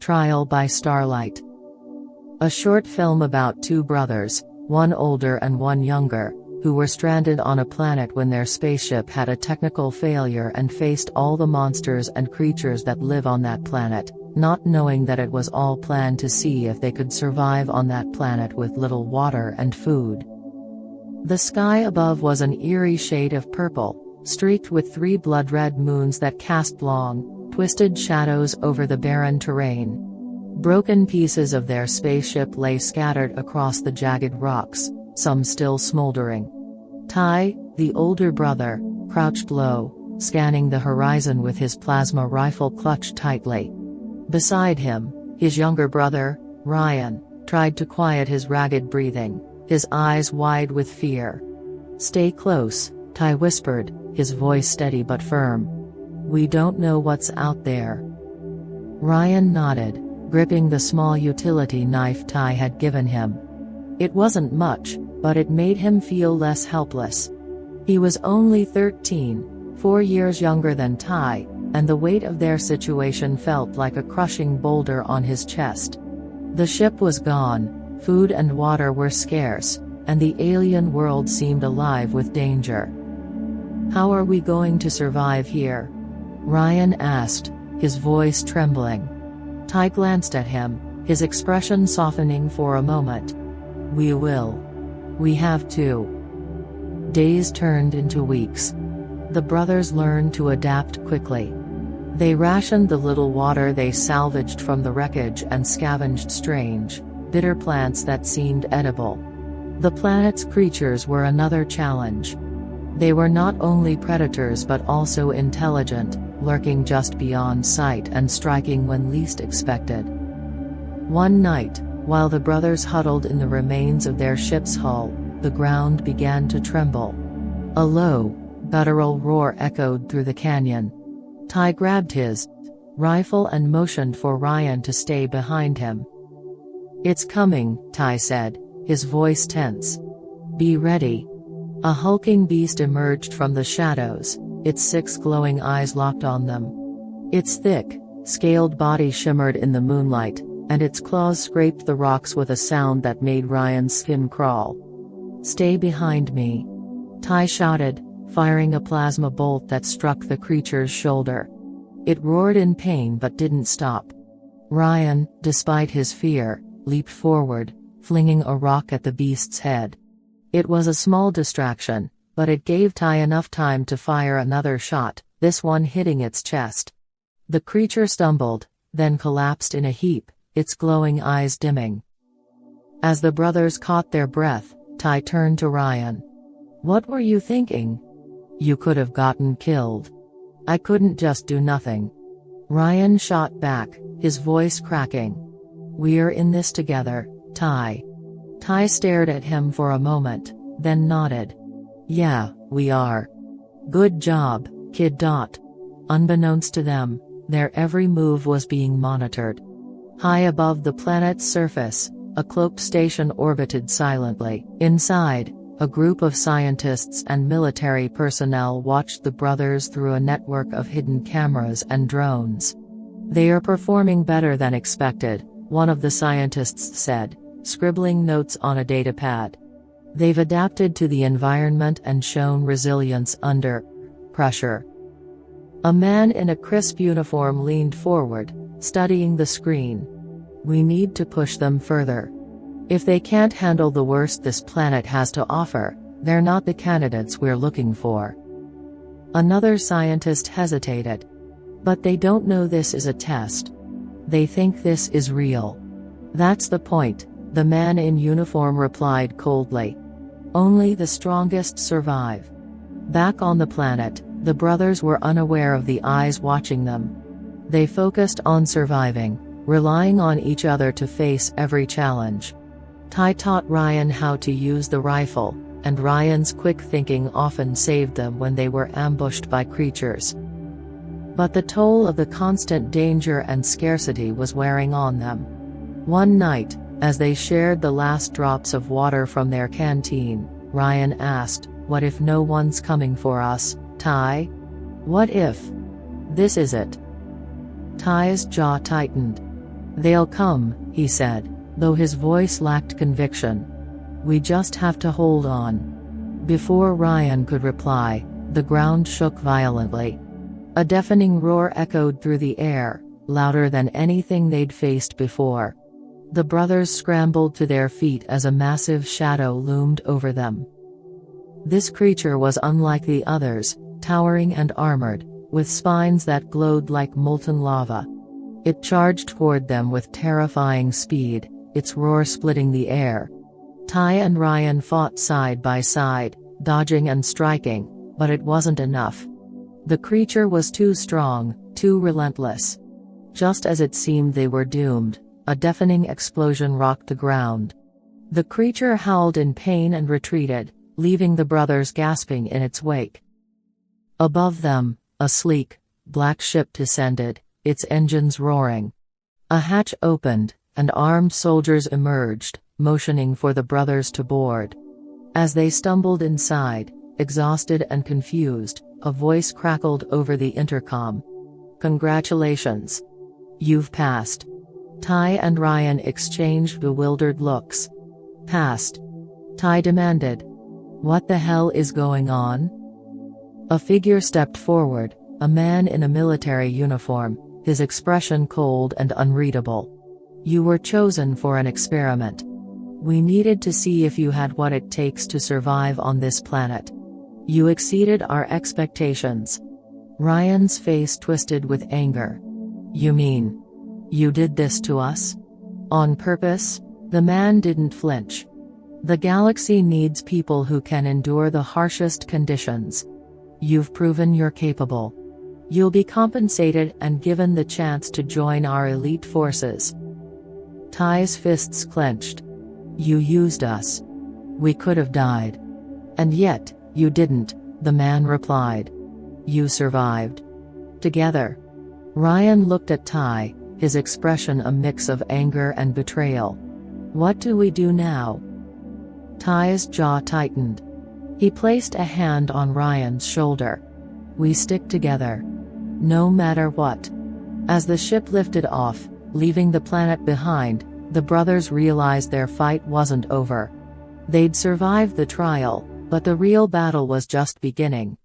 Trial by Starlight. A short film about two brothers, one older and one younger, who were stranded on a planet when their spaceship had a technical failure and faced all the monsters and creatures that live on that planet, not knowing that it was all planned to see if they could survive on that planet with little water and food. The sky above was an eerie shade of purple, streaked with 3 blood-red moons that cast long, twisted shadows over the barren terrain. Broken pieces of their spaceship lay scattered across the jagged rocks, some still smoldering. Tai, the older brother, crouched low, scanning the horizon with his plasma rifle clutched tightly. Beside him, his younger brother, Ryan, tried to quiet his ragged breathing, his eyes wide with fear. "Stay close," Tai whispered, his voice steady but firm. "We don't know what's out there." Ryan nodded, gripping the small utility knife Tai had given him. It wasn't much, but it made him feel less helpless. He was only 13, 4 years younger than Tai, and the weight of their situation felt like a crushing boulder on his chest. The ship was gone, food and water were scarce, and the alien world seemed alive with danger. "How are we going to survive here?" Ryan asked, his voice trembling. Tai glanced at him, his expression softening for a moment. "We will. We have to." Days turned into weeks. The brothers learned to adapt quickly. They rationed the little water they salvaged from the wreckage and scavenged strange, bitter plants that seemed edible. The planet's creatures were another challenge. They were not only predators but also intelligent, lurking just beyond sight and striking when least expected. One night, while the brothers huddled in the remains of their ship's hull, the ground began to tremble. A low, guttural roar echoed through the canyon. Tai grabbed his rifle and motioned for Ryan to stay behind him. "It's coming," Tai said, his voice tense. "Be ready." A hulking beast emerged from the shadows, its 6 glowing eyes locked on them. Its thick, scaled body shimmered in the moonlight, and its claws scraped the rocks with a sound that made Ryan's skin crawl. "Stay behind me," Tai shouted, firing a plasma bolt that struck the creature's shoulder. It roared in pain but didn't stop. Ryan, despite his fear, leaped forward, flinging a rock at the beast's head. It was a small distraction, but it gave Tai enough time to fire another shot, this one hitting its chest. The creature stumbled, then collapsed in a heap, its glowing eyes dimming. As the brothers caught their breath, Tai turned to Ryan. "What were you thinking? You could have gotten killed." "I couldn't just do nothing." Ryan shot back, his voice cracking. "We're in this together, Tai." Tai stared at him for a moment, then nodded. "Yeah, we are. Good job, kid. Unbeknownst to them, their every move was being monitored. High above the planet's surface, a cloaked station orbited silently. Inside, a group of scientists and military personnel watched the brothers through a network of hidden cameras and drones. "They are performing better than expected," one of the scientists said, scribbling notes on a datapad. "They've adapted to the environment and shown resilience under pressure." A man in a crisp uniform leaned forward, studying the screen. "We need to push them further. If they can't handle the worst this planet has to offer, they're not the candidates we're looking for." Another scientist hesitated. "But they don't know this is a test. They think this is real." "That's the point," the man in uniform replied coldly. "Only the strongest survive." Back on the planet, the brothers were unaware of the eyes watching them. They focused on surviving, relying on each other to face every challenge. Tai taught Ryan how to use the rifle, and Ryan's quick thinking often saved them when they were ambushed by creatures. But the toll of the constant danger and scarcity was wearing on them. One night, as they shared the last drops of water from their canteen, Ryan asked, "What if no one's coming for us, Tai? What if this is it?" Tai's jaw tightened. "They'll come," he said, though his voice lacked conviction. "We just have to hold on." Before Ryan could reply, the ground shook violently. A deafening roar echoed through the air, louder than anything they'd faced before. The brothers scrambled to their feet as a massive shadow loomed over them. This creature was unlike the others, towering and armored, with spines that glowed like molten lava. It charged toward them with terrifying speed, its roar splitting the air. Ty and Ryan fought side by side, dodging and striking, but it wasn't enough. The creature was too strong, too relentless. Just as it seemed they were doomed, a deafening explosion rocked the ground. The creature howled in pain and retreated, leaving the brothers gasping in its wake. Above them, a sleek, black ship descended, its engines roaring. A hatch opened, and armed soldiers emerged, motioning for the brothers to board. As they stumbled inside, exhausted and confused, a voice crackled over the intercom. "Congratulations. You've passed." Ty and Ryan exchanged bewildered looks. "Passed?" Ty demanded. "What the hell is going on?" A figure stepped forward, a man in a military uniform, his expression cold and unreadable. "You were chosen for an experiment. We needed to see if you had what it takes to survive on this planet. You exceeded our expectations." Ryan's face twisted with anger. "You mean you did this to us? On purpose?" The man didn't flinch. "The galaxy needs people who can endure the harshest conditions. You've proven you're capable. You'll be compensated and given the chance to join our elite forces." Ty's fists clenched. "You used us. We could have died. And yet, you didn't," the man replied. "You survived. Together." Ryan looked at Ty, his expression a mix of anger and betrayal. "What do we do now?" Ty's jaw tightened. He placed a hand on Ryan's shoulder. "We stick together. No matter what." As the ship lifted off, leaving the planet behind, the brothers realized their fight wasn't over. They'd survived the trial, but the real battle was just beginning.